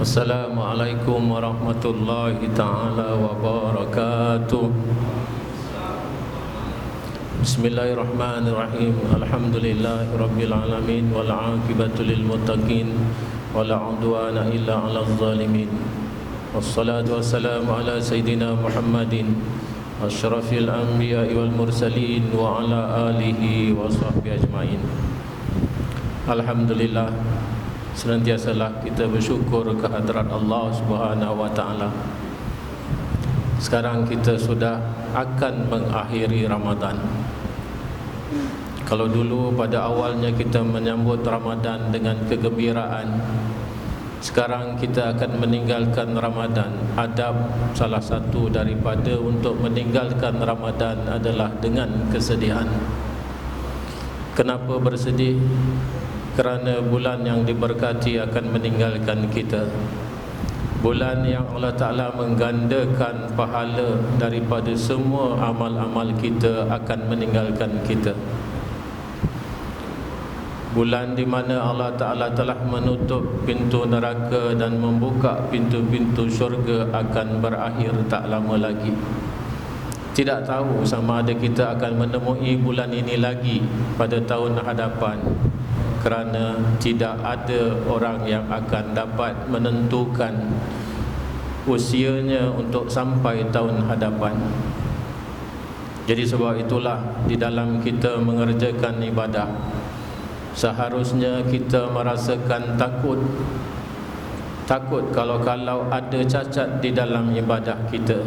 Assalamualaikum warahmatullahi ta'ala wabarakatuh. Bismillahirrahmanirrahim. Alhamdulillahi rabbil alamin. Wal aqibatu lil muttaqin. Wala udwana illa 'alal zalimin. Wassalatu wassalamu ala sayyidina Muhammadin asyrafil anbiya'i wal mursalin wa ala alihi wa sahbihi ajma'in. Alhamdulillah, senantiasalah kita bersyukur kehadrat Allah Subhanahu wa taala. Sekarang kita sudah akan mengakhiri Ramadan. Kalau dulu pada awalnya kita menyambut Ramadan dengan kegembiraan, sekarang kita akan meninggalkan Ramadan. Adab salah satu daripada untuk meninggalkan Ramadan adalah dengan kesedihan. Kenapa bersedih? Kerana bulan yang diberkati akan meninggalkan kita. Bulan yang Allah Ta'ala menggandakan pahala daripada semua amal-amal kita akan meninggalkan kita. Bulan di mana Allah Ta'ala telah menutup pintu neraka dan membuka pintu-pintu syurga akan berakhir tak lama lagi. Tidak tahu sama ada kita akan menemui bulan ini lagi pada tahun hadapan, kerana tidak ada orang yang akan dapat menentukan usianya untuk sampai tahun hadapan. Jadi sebab itulah di dalam kita mengerjakan ibadah, seharusnya kita merasakan takut. Takut kalau ada cacat di dalam ibadah kita.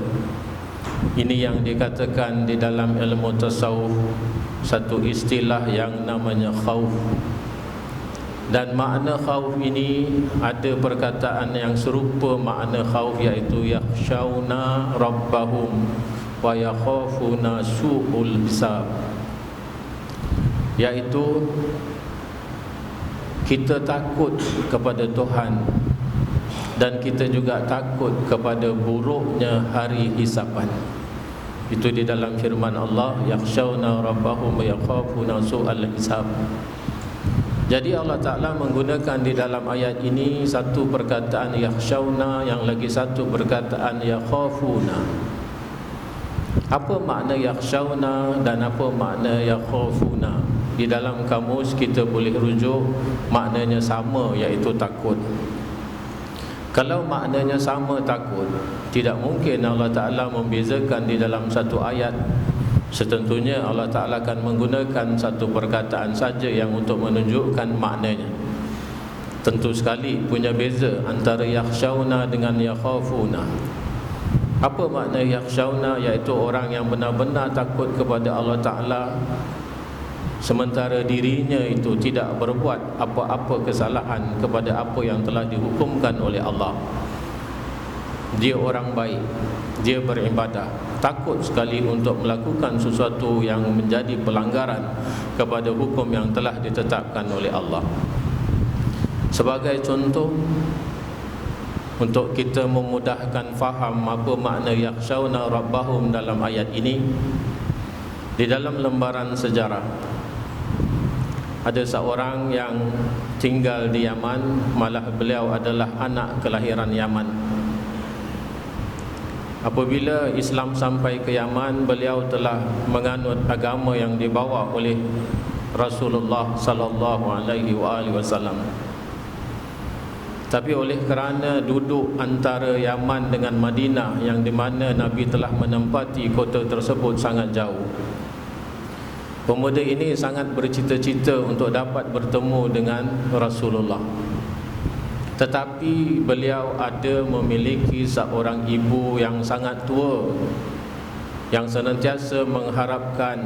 Ini yang dikatakan di dalam ilmu tasawuf satu istilah yang namanya khauf. Dan makna khauf ini ada perkataan yang serupa makna khauf, iaitu yakhshawna rabbahum wa yakhafuna su'ul hisab, iaitu kita takut kepada Tuhan dan kita juga takut kepada buruknya hari hisaban. Itu di dalam firman Allah, yakhshawna rabbahum wa yakhafuna su'al hisab. Jadi Allah Ta'ala menggunakan di dalam ayat ini satu perkataan yakhshawna, yang lagi satu perkataan yakhafuna. Apa makna yakhshawna dan apa makna yakhafuna? Di dalam kamus kita boleh rujuk maknanya sama, iaitu takut. Kalau maknanya sama takut, tidak mungkin Allah Ta'ala membezakan di dalam satu ayat. Setentunya Allah Ta'ala akan menggunakan satu perkataan saja yang untuk menunjukkan maknanya. Tentu sekali punya beza antara yakhshawna dengan yakhafuna. Apa makna yakhshawna? Iaitu orang yang benar-benar takut kepada Allah Ta'ala, sementara dirinya itu tidak berbuat apa-apa kesalahan kepada apa yang telah dihukumkan oleh Allah. Dia orang baik, dia beribadah, takut sekali untuk melakukan sesuatu yang menjadi pelanggaran kepada hukum yang telah ditetapkan oleh Allah. Sebagai contoh, untuk kita memudahkan faham apa makna yakhshawna rabbahum dalam ayat ini, di dalam lembaran sejarah ada seorang yang tinggal di Yaman, malah beliau adalah anak kelahiran Yaman. Apabila Islam sampai ke Yaman, beliau telah menganut agama yang dibawa oleh Rasulullah sallallahu alaihi wasallam. Tapi oleh kerana duduk antara Yaman dengan Madinah, yang di mana Nabi telah menempati kota tersebut sangat jauh, pemuda ini sangat bercita-cita untuk dapat bertemu dengan Rasulullah. Tetapi beliau ada memiliki seorang ibu yang sangat tua, yang senantiasa mengharapkan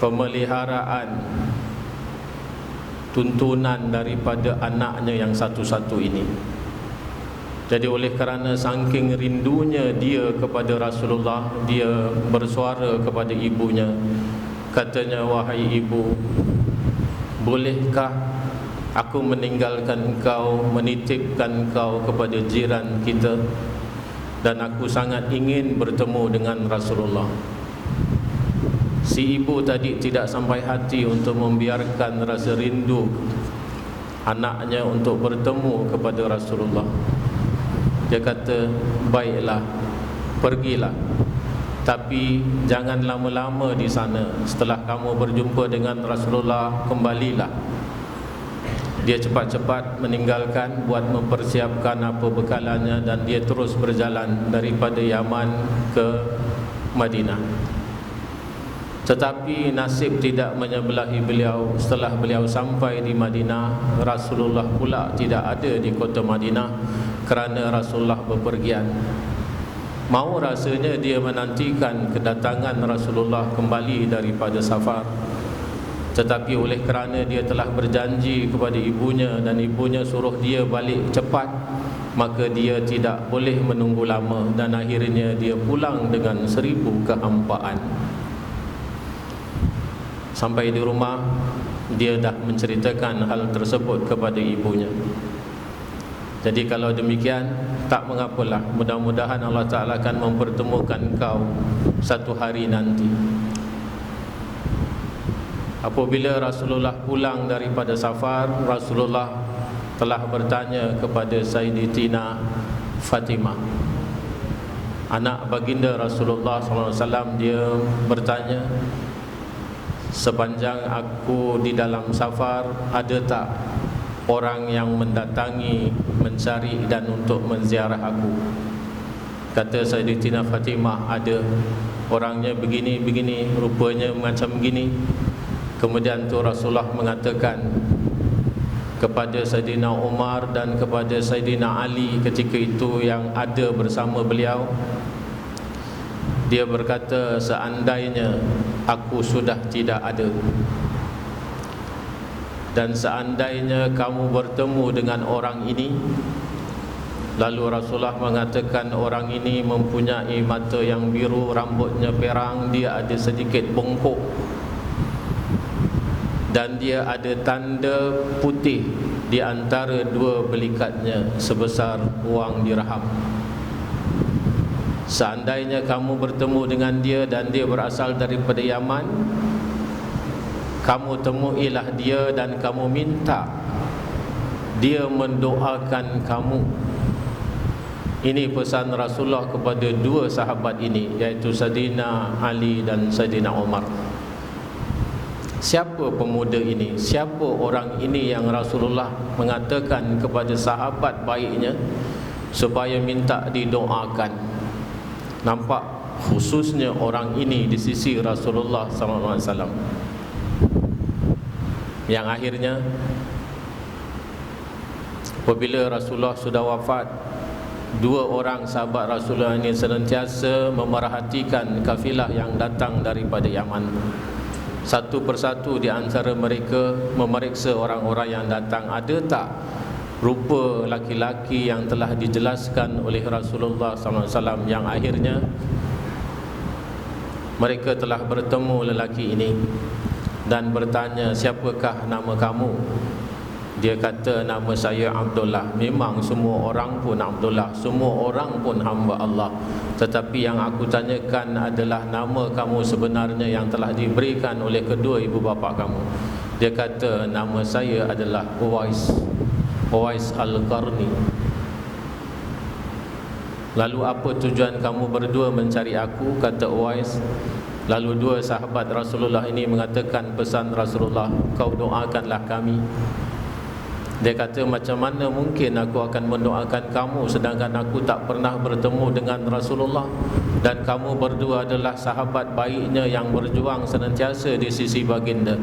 pemeliharaan, tuntunan daripada anaknya yang satu-satu ini. Jadi oleh kerana saking rindunya dia kepada Rasulullah, dia bersuara kepada ibunya. Katanya, wahai ibu, bolehkah aku meninggalkan engkau, menitipkan engkau kepada jiran kita, dan aku sangat ingin bertemu dengan Rasulullah. Si ibu tadi tidak sampai hati untuk membiarkan rasa rindu anaknya untuk bertemu kepada Rasulullah. Dia kata, baiklah, pergilah, tapi jangan lama-lama di sana. Setelah kamu berjumpa dengan Rasulullah, kembalilah. Dia cepat-cepat meninggalkan, buat mempersiapkan apa bekalannya, dan dia terus berjalan daripada Yaman ke Madinah. Tetapi nasib tidak menyebelahi beliau. Setelah beliau sampai di Madinah, Rasulullah pula tidak ada di kota Madinah kerana Rasulullah bepergian. Mau rasanya dia menantikan kedatangan Rasulullah kembali daripada safar, tetapi oleh kerana dia telah berjanji kepada ibunya dan ibunya suruh dia balik cepat, maka dia tidak boleh menunggu lama, dan akhirnya dia pulang dengan 1000 kehampaan. Sampai di rumah, dia dah menceritakan hal tersebut kepada ibunya. Jadi kalau demikian, tak mengapalah, mudah-mudahan Allah Ta'ala akan mempertemukan kau satu hari nanti. Apabila Rasulullah pulang daripada safar, Rasulullah telah bertanya kepada Sayyidatina Fatimah, anak baginda Rasulullah SAW. Dia bertanya, sepanjang aku di dalam safar, ada tak orang yang mendatangi, mencari dan untuk menziarah aku? Kata Sayyidatina Fatimah, ada. Orangnya begini-begini, rupanya macam begini. Kemudian tu Rasulullah mengatakan kepada Sayyidina Umar dan kepada Sayyidina Ali ketika itu yang ada bersama beliau. Dia berkata, seandainya aku sudah tidak ada, dan seandainya kamu bertemu dengan orang ini. Lalu Rasulullah mengatakan, orang ini mempunyai mata yang biru, rambutnya perang, dia ada sedikit bongkok, dan dia ada tanda putih di antara dua belikatnya sebesar wang dirham. Seandainya kamu bertemu dengan dia dan dia berasal daripada Yaman, kamu temuilah dia dan kamu minta dia mendoakan kamu. Ini pesan Rasulullah kepada dua sahabat ini, iaitu Sayyidina Ali dan Sayyidina Umar. Siapa pemuda ini? Siapa orang ini yang Rasulullah mengatakan kepada sahabat baiknya supaya minta didoakan? Nampak khususnya orang ini di sisi Rasulullah SAW. Yang akhirnya apabila Rasulullah sudah wafat, dua orang sahabat Rasulullah ini senantiasa memerhatikan kafilah yang datang daripada Yaman. Satu persatu di antara mereka memeriksa orang-orang yang datang, ada tak rupa laki-laki yang telah dijelaskan oleh Rasulullah SAW. Yang akhirnya mereka telah bertemu lelaki ini dan bertanya, siapakah nama kamu? Dia kata, nama saya Abdullah. Memang semua orang pun Abdullah, semua orang pun hamba Allah, tetapi yang aku tanyakan adalah nama kamu sebenarnya yang telah diberikan oleh kedua ibu bapa kamu. Dia kata, nama saya adalah Uwais Al-Qarni. Lalu apa tujuan kamu berdua mencari aku? Kata Uwais. Lalu dua sahabat Rasulullah ini mengatakan pesan Rasulullah, kau doakanlah kami. Dia kata, macam mana mungkin aku akan mendoakan kamu sedangkan aku tak pernah bertemu dengan Rasulullah, dan kamu berdua adalah sahabat baiknya yang berjuang senantiasa di sisi baginda.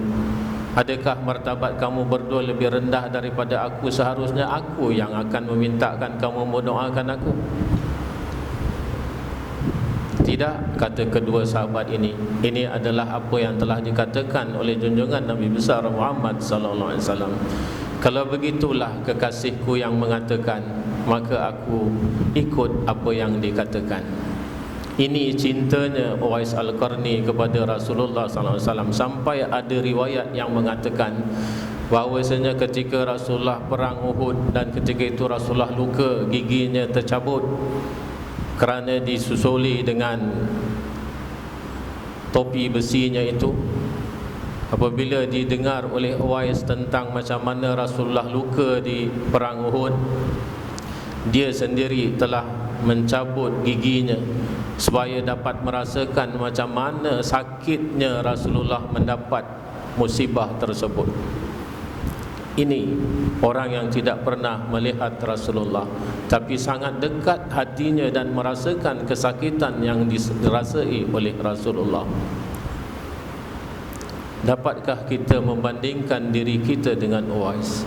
Adakah martabat kamu berdua lebih rendah daripada aku? Seharusnya aku yang akan memintakan kamu mendoakan aku. Tidak, kata kedua sahabat ini. Ini adalah apa yang telah dikatakan oleh junjungan Nabi besar Muhammad sallallahu alaihi wasallam. Kalau begitulah kekasihku yang mengatakan, maka aku ikut apa yang dikatakan. Ini cintanya Uwais Al-Qarni kepada Rasulullah SAW. Sampai ada riwayat yang mengatakan bahawasanya ketika Rasulullah perang Uhud dan ketika itu Rasulullah luka, giginya tercabut kerana disusuli dengan topi besinya itu. Apabila didengar oleh Uwais tentang macam mana Rasulullah luka di perang Uhud, dia sendiri telah mencabut giginya supaya dapat merasakan macam mana sakitnya Rasulullah mendapat musibah tersebut. Ini orang yang tidak pernah melihat Rasulullah, tapi sangat dekat hatinya dan merasakan kesakitan yang dirasai oleh Rasulullah. Dapatkah kita membandingkan diri kita dengan Uwais?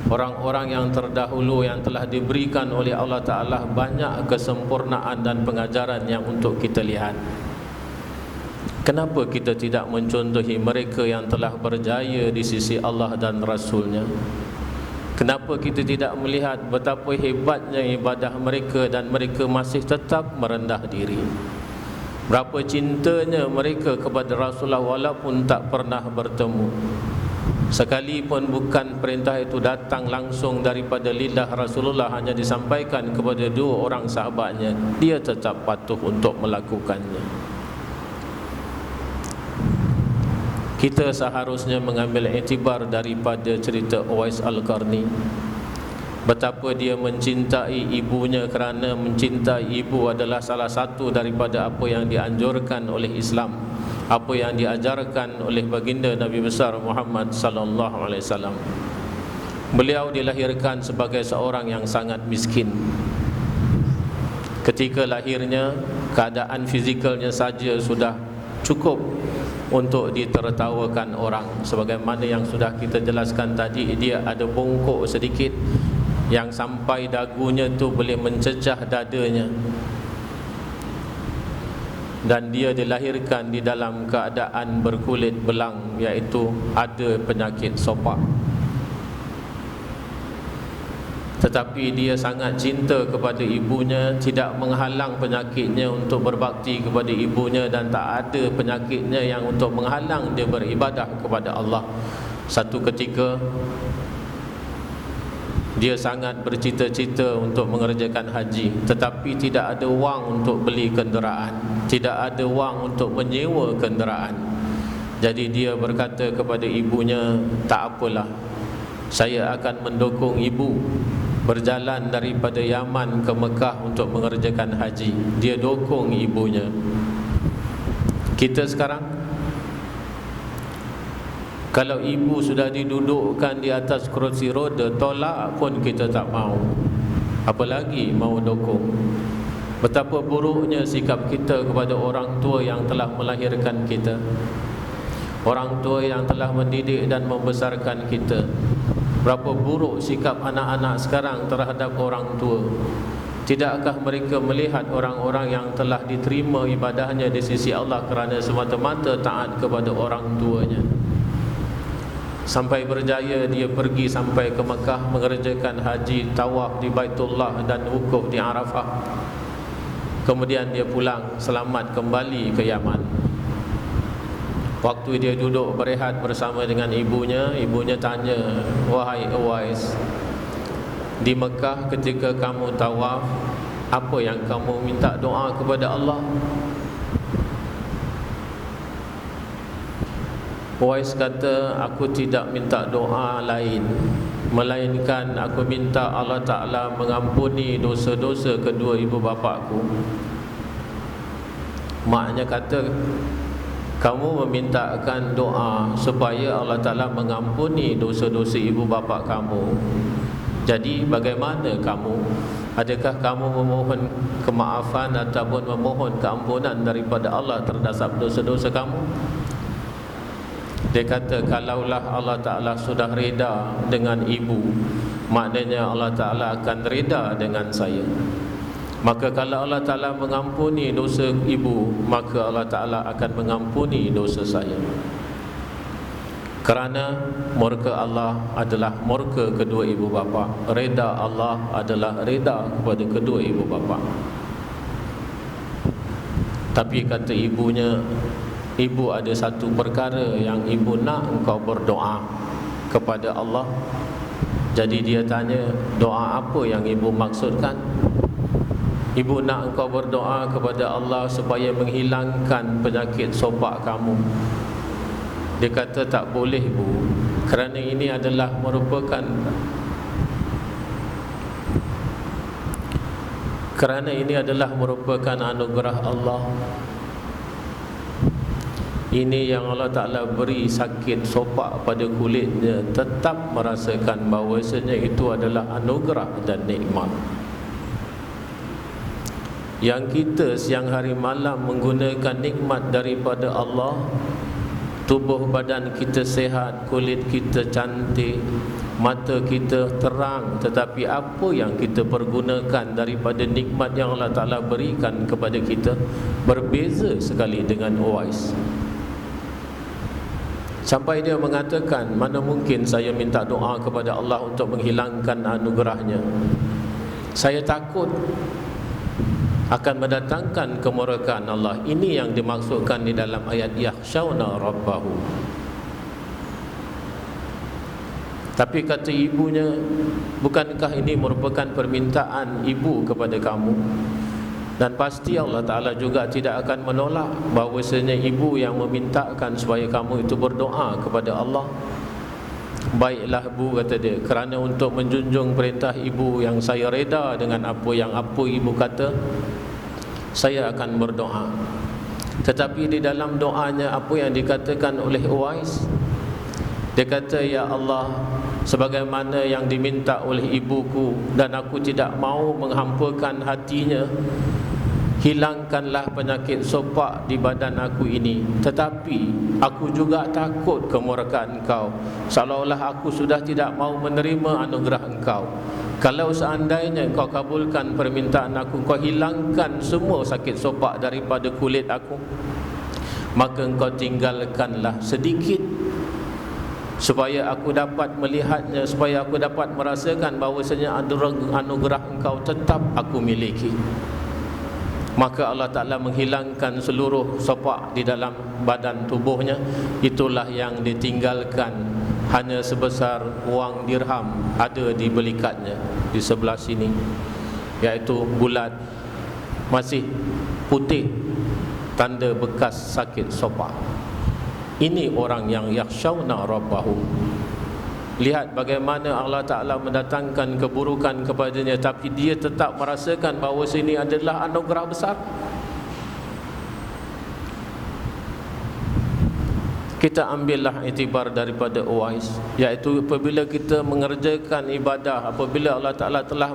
Orang-orang yang terdahulu yang telah diberikan oleh Allah Ta'ala banyak kesempurnaan dan pengajaran yang untuk kita lihat. Kenapa kita tidak mencontohi mereka yang telah berjaya di sisi Allah dan Rasulnya? Kenapa kita tidak melihat betapa hebatnya ibadah mereka dan mereka masih tetap merendah diri? Berapa cintanya mereka kepada Rasulullah walaupun tak pernah bertemu. Sekalipun bukan perintah itu datang langsung daripada lidah Rasulullah, hanya disampaikan kepada dua orang sahabatnya, dia tetap patuh untuk melakukannya. Kita seharusnya mengambil iktibar daripada cerita Uwais Al-Qarni, betapa dia mencintai ibunya, kerana mencintai ibu adalah salah satu daripada apa yang dianjurkan oleh Islam, apa yang diajarkan oleh baginda Nabi besar Muhammad sallallahu alaihi wasallam. Beliau dilahirkan sebagai seorang yang sangat miskin. Ketika lahirnya, keadaan fizikalnya saja sudah cukup untuk ditertawakan orang. Sebagaimana yang sudah kita jelaskan tadi, dia ada bongkok sedikit yang sampai dagunya tu boleh mencecah dadanya, dan dia dilahirkan di dalam keadaan berkulit belang, iaitu ada penyakit sopak. Tetapi dia sangat cinta kepada ibunya, tidak menghalang penyakitnya untuk berbakti kepada ibunya, dan tak ada penyakitnya yang untuk menghalang dia beribadah kepada Allah. Satu ketika dia sangat bercita-cita untuk mengerjakan haji, tetapi tidak ada wang untuk beli kenderaan, tidak ada wang untuk menyewa kenderaan. Jadi dia berkata kepada ibunya, tak apalah, saya akan mendukung ibu berjalan daripada Yaman ke Mekah untuk mengerjakan haji. Dia dukung ibunya. Kita sekarang, kalau ibu sudah didudukkan di atas kerusi roda, tolak pun kita tak mau, apalagi mau dukung. Betapa buruknya sikap kita kepada orang tua yang telah melahirkan kita, orang tua yang telah mendidik dan membesarkan kita. Berapa buruk sikap anak-anak sekarang terhadap orang tua. Tidakkah mereka melihat orang-orang yang telah diterima ibadahnya di sisi Allah kerana semata-mata taat kepada orang tuanya? Sampai berjaya dia pergi sampai ke Mekah mengerjakan haji, tawaf di Baitullah dan wukuf di Arafah. Kemudian dia pulang selamat kembali ke Yaman. Waktu dia duduk berehat bersama dengan ibunya, ibunya tanya, wahai Uwais, di Mekah ketika kamu tawaf, apa yang kamu minta doa kepada Allah? Uwais kata, aku tidak minta doa lain, melainkan aku minta Allah Ta'ala mengampuni dosa-dosa kedua ibu bapakku. Maknya kata, kamu memintakan doa supaya Allah Ta'ala mengampuni dosa-dosa ibu bapa kamu. Jadi bagaimana kamu? Adakah kamu memohon kemaafan ataupun memohon keampunan daripada Allah terhadap dosa-dosa kamu? Dia kata, kalaulah Allah Ta'ala sudah reda dengan ibu, maknanya Allah Ta'ala akan reda dengan saya. Maka kalau Allah Ta'ala mengampuni dosa ibu, maka Allah Ta'ala akan mengampuni dosa saya. Kerana murka Allah adalah murka kedua ibu bapa, reda Allah adalah reda kepada kedua ibu bapa. Tapi kata ibunya, ibu ada satu perkara yang ibu nak engkau berdoa kepada Allah. Jadi dia tanya, doa apa yang ibu maksudkan? Ibu nak engkau berdoa kepada Allah supaya menghilangkan penyakit sopak kamu. Dia kata tak boleh Bu, kerana ini adalah merupakan anugerah Allah. Ini yang Allah Ta'ala beri sakit sopak pada kulitnya, tetap merasakan bahawasanya itu adalah anugerah dan nikmat. Yang kita siang hari malam menggunakan nikmat daripada Allah, tubuh badan kita sehat, kulit kita cantik, mata kita terang, tetapi apa yang kita pergunakan daripada nikmat yang Allah Ta'ala berikan kepada kita berbeza sekali dengan Uwais. Sampai dia mengatakan, mana mungkin saya minta doa kepada Allah untuk menghilangkan anugerahnya. Saya takut akan mendatangkan kemurkaan Allah. Ini yang dimaksudkan di dalam ayat yakhshawna rabbahu. Tapi kata ibunya, bukankah ini merupakan permintaan ibu kepada kamu? Dan pasti Allah Ta'ala juga tidak akan menolak bahawasanya ibu yang memintakan supaya kamu itu berdoa kepada Allah. Baiklah Bu, kata dia, kerana untuk menjunjung perintah ibu yang saya reda dengan apa ibu kata, saya akan berdoa. Tetapi di dalam doanya apa yang dikatakan oleh Uwais, dia kata, ya Allah, sebagaimana yang diminta oleh ibuku, dan aku tidak mau menghampakan hatinya, hilangkanlah penyakit sopak di badan aku ini. Tetapi aku juga takut kemurkaan Engkau, seolah-olah aku sudah tidak mau menerima anugerah Engkau. Kalau seandainya Engkau kabulkan permintaan aku, Engkau hilangkan semua sakit sopak daripada kulit aku, maka Engkau tinggalkanlah sedikit supaya aku dapat melihatnya, supaya aku dapat merasakan bahawasanya anugerah Engkau tetap aku miliki. Maka Allah Ta'ala menghilangkan seluruh sopak di dalam badan tubuhnya. Itulah yang ditinggalkan, hanya sebesar wang dirham ada di belikatnya di sebelah sini, iaitu bulat, masih putih, tanda bekas sakit sopak. Ini orang yang yakhshawna rabbahu. Lihat bagaimana Allah Ta'ala mendatangkan keburukan kepadanya, tapi dia tetap merasakan bahawa ini adalah anugerah besar. Kita ambillah iktibar daripada Uwais, iaitu apabila kita mengerjakan ibadah, apabila Allah Ta'ala telah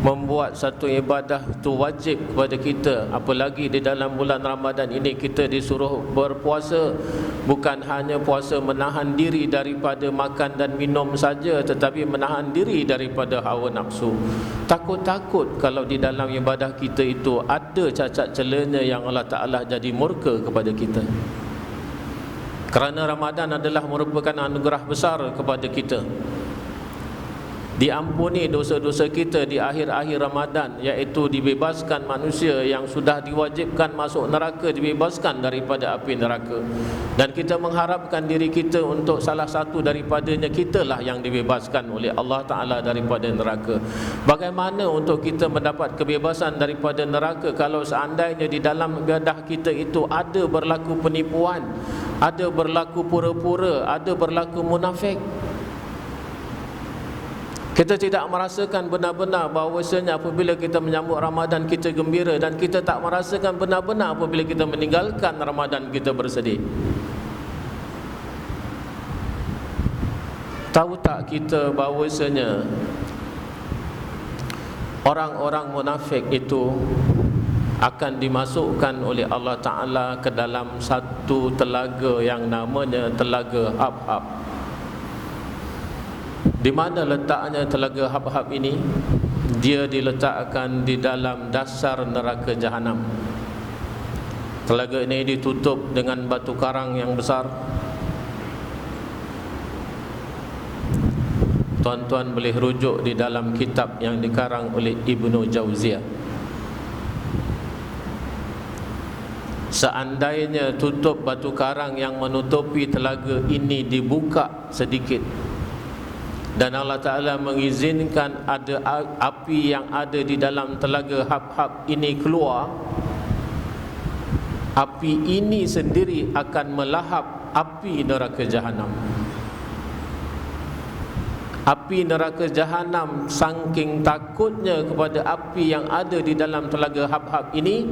membuat satu ibadah itu wajib kepada kita, apalagi di dalam bulan Ramadan ini kita disuruh berpuasa, bukan hanya puasa menahan diri daripada makan dan minum saja, tetapi menahan diri daripada hawa nafsu. Takut-takut kalau di dalam ibadah kita itu ada cacat celanya yang Allah Ta'ala jadi murka kepada kita. Kerana Ramadan adalah merupakan anugerah besar kepada kita. Diampuni dosa-dosa kita di akhir-akhir Ramadan, iaitu dibebaskan manusia yang sudah diwajibkan masuk neraka, dibebaskan daripada api neraka. Dan kita mengharapkan diri kita untuk salah satu daripadanya, kitalah yang dibebaskan oleh Allah Ta'ala daripada neraka. Bagaimana untuk kita mendapat kebebasan daripada neraka kalau seandainya di dalam ibadah kita itu ada berlaku penipuan, ada berlaku pura-pura, ada berlaku munafik? Kita tidak merasakan benar-benar bahawasanya apabila kita menyambut Ramadan kita gembira, dan kita tak merasakan benar-benar apabila kita meninggalkan Ramadan kita bersedih. Tahu tak kita bahawasanya orang-orang munafik itu akan dimasukkan oleh Allah Ta'ala ke dalam satu telaga yang namanya Telaga Habhab. Di mana letaknya Telaga Habhab ini? Dia diletakkan di dalam dasar neraka Jahanam. Telaga ini ditutup dengan batu karang yang besar. Tuan-tuan boleh rujuk di dalam kitab yang dikarang oleh Ibnu Jauziyah. Seandainya tutup batu karang yang menutupi telaga ini dibuka sedikit, dan Allah Ta'ala mengizinkan ada api yang ada di dalam Telaga Habhab ini keluar, api ini sendiri akan melahap api neraka jahanam. Api neraka jahanam saking takutnya kepada api yang ada di dalam telaga Habhab ini.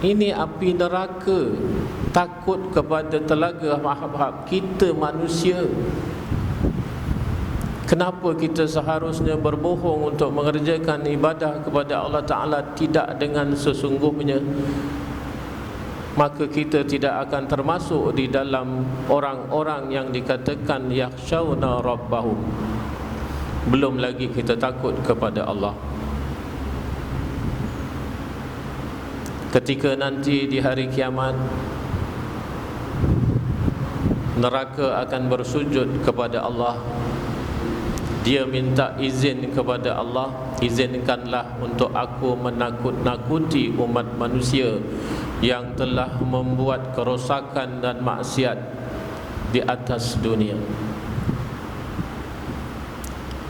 Ini api neraka takut kepada telaga Habhab. Kita manusia, kenapa kita seharusnya berbohong untuk mengerjakan ibadah kepada Allah Ta'ala tidak dengan sesungguhnya? Maka kita tidak akan termasuk di dalam orang-orang yang dikatakan yakhshawna rabbahum. Belum lagi kita takut kepada Allah. Ketika nanti di hari kiamat, neraka akan bersujud kepada Allah. Dia minta izin kepada Allah, izinkanlah untuk aku menakut-nakuti umat manusia yang telah membuat kerosakan dan maksiat di atas dunia.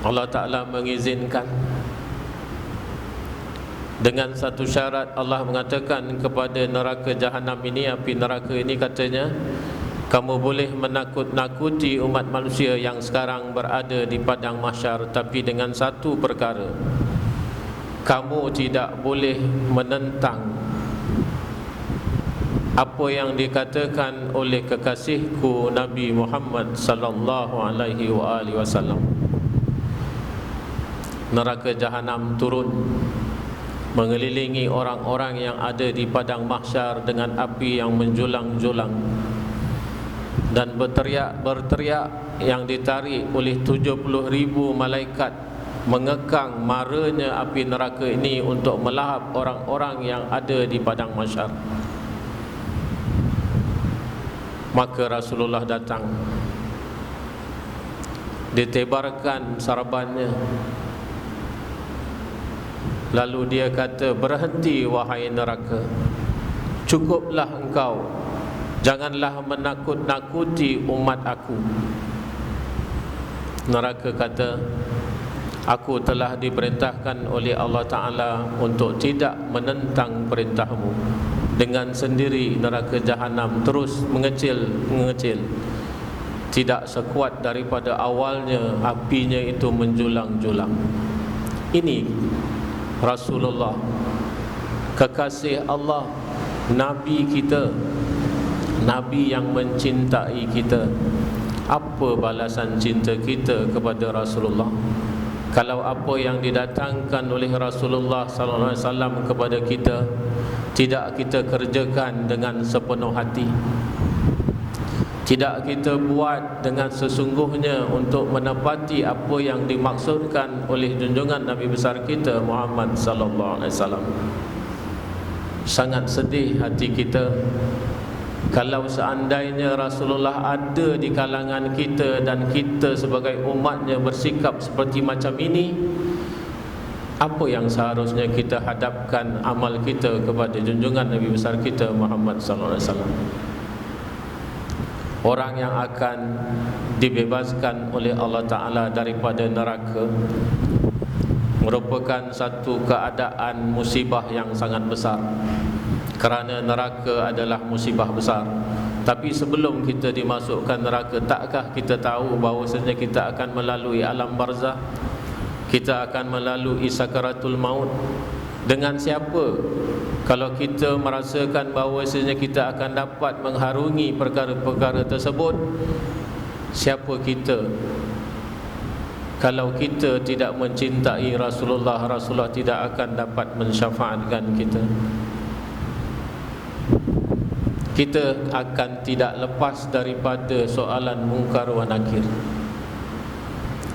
Allah Ta'ala mengizinkan. Dengan satu syarat, Allah mengatakan kepada neraka jahanam ini, api neraka ini, katanya, kamu boleh menakut-nakuti umat manusia yang sekarang berada di padang mahsyar, tapi dengan satu perkara, kamu tidak boleh menentang apa yang dikatakan oleh kekasihku Nabi Muhammad sallallahu alaihi wasallam. Neraka jahanam turun mengelilingi orang-orang yang ada di padang mahsyar dengan api yang menjulang-julang dan berteriak yang ditarik oleh 70,000 malaikat mengekang maranya api neraka ini untuk melahap orang-orang yang ada di padang mahsyar. Maka Rasulullah datang, ditebarkan sarabannya, lalu dia kata, berhenti wahai neraka, cukuplah engkau, janganlah menakut-nakuti umat aku. Neraka kata, aku telah diperintahkan oleh Allah Ta'ala untuk tidak menentang perintahmu. Dengan sendiri neraka jahanam terus mengecil, tidak sekuat daripada awalnya apinya itu menjulang-julang. Ini Rasulullah, kekasih Allah, Nabi kita, Nabi yang mencintai kita. Apa balasan cinta kita kepada Rasulullah? Kalau apa yang didatangkan oleh Rasulullah sallallahu alaihi wasallam kepada kita tidak kita kerjakan dengan sepenuh hati, tidak kita buat dengan sesungguhnya untuk menepati apa yang dimaksudkan oleh junjungan Nabi besar kita Muhammad sallallahu alaihi wasallam, sangat sedih hati kita kalau seandainya Rasulullah ada di kalangan kita dan kita sebagai umatnya bersikap seperti macam ini. Apa yang seharusnya kita hadapkan amal kita kepada junjungan Nabi besar kita Muhammad sallallahu alaihi wasallam? Orang yang akan dibebaskan oleh Allah Ta'ala daripada neraka merupakan satu keadaan musibah yang sangat besar, kerana neraka adalah musibah besar. Tapi sebelum kita dimasukkan neraka, takkah kita tahu bahawasanya kita akan melalui alam barzah, kita akan melalui sakaratul maut? Dengan siapa? Kalau kita merasakan bahawasanya kita akan dapat mengharungi perkara-perkara tersebut, siapa kita? Kalau kita tidak mencintai Rasulullah, Rasulullah tidak akan dapat mensyafaatkan kita. Kita akan tidak lepas daripada soalan mungkar wa nakir.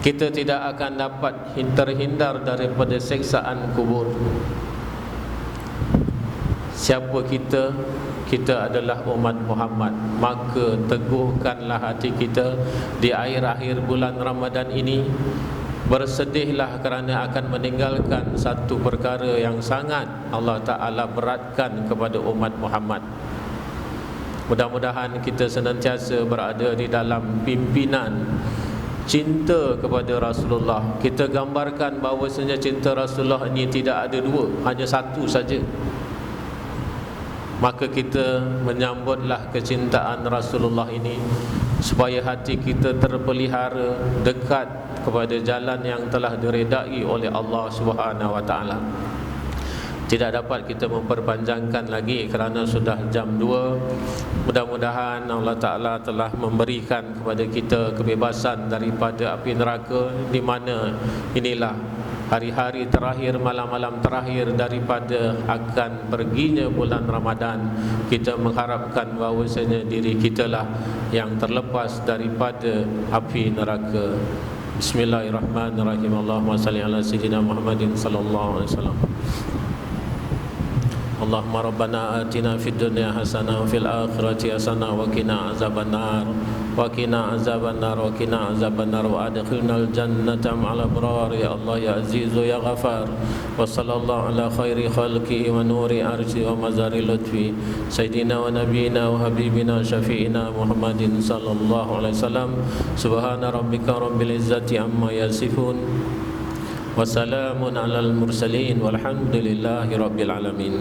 Kita tidak akan dapat terhindar daripada seksaan kubur. Siapa kita? Kita adalah umat Muhammad. Maka teguhkanlah hati kita di akhir-akhir bulan Ramadan ini. Bersedihlah kerana akan meninggalkan satu perkara yang sangat Allah Ta'ala beratkan kepada umat Muhammad. Mudah-mudahan kita senantiasa berada di dalam pimpinan cinta kepada Rasulullah. Kita gambarkan bahawasanya cinta Rasulullah ini tidak ada dua, hanya satu saja. maka kita menyambutlah kecintaan Rasulullah ini supaya hati kita terpelihara dekat kepada jalan yang telah diredai oleh Allah Subhanahu wa taala. Tidak dapat kita memperpanjangkan lagi kerana sudah jam 2. Mudah-mudahan Allah Ta'ala telah memberikan kepada kita kebebasan daripada api neraka, di mana inilah hari-hari terakhir, malam-malam terakhir daripada akan perginya bulan Ramadan. Kita mengharapkan bahawasanya diri kita lah yang terlepas daripada api neraka. Bismillahirrahmanirrahim. Allahumma salli ala sayyidina Muhammadin sallallahu alaihi wasallam. Allahumma rabbana atina fid dunya hasanah wa fil akhirati hasanah wa qina azabannar wa qina azabannar wa qina azabannar wa adkhilnal jannata ma'al abrar ya Allah ya azizu ya ghafar. Wa sallallahu ala khairi khalqi wa nuri arshi wa mazari lutfi sayyidina wa nabiyina wa habibina syafi'ina Muhammadin sallallahu alaihi wasallam. Subhana rabbika rabbil izzati amma yasifun wa salamun alal mursalin walhamdulillahi rabbil alamin.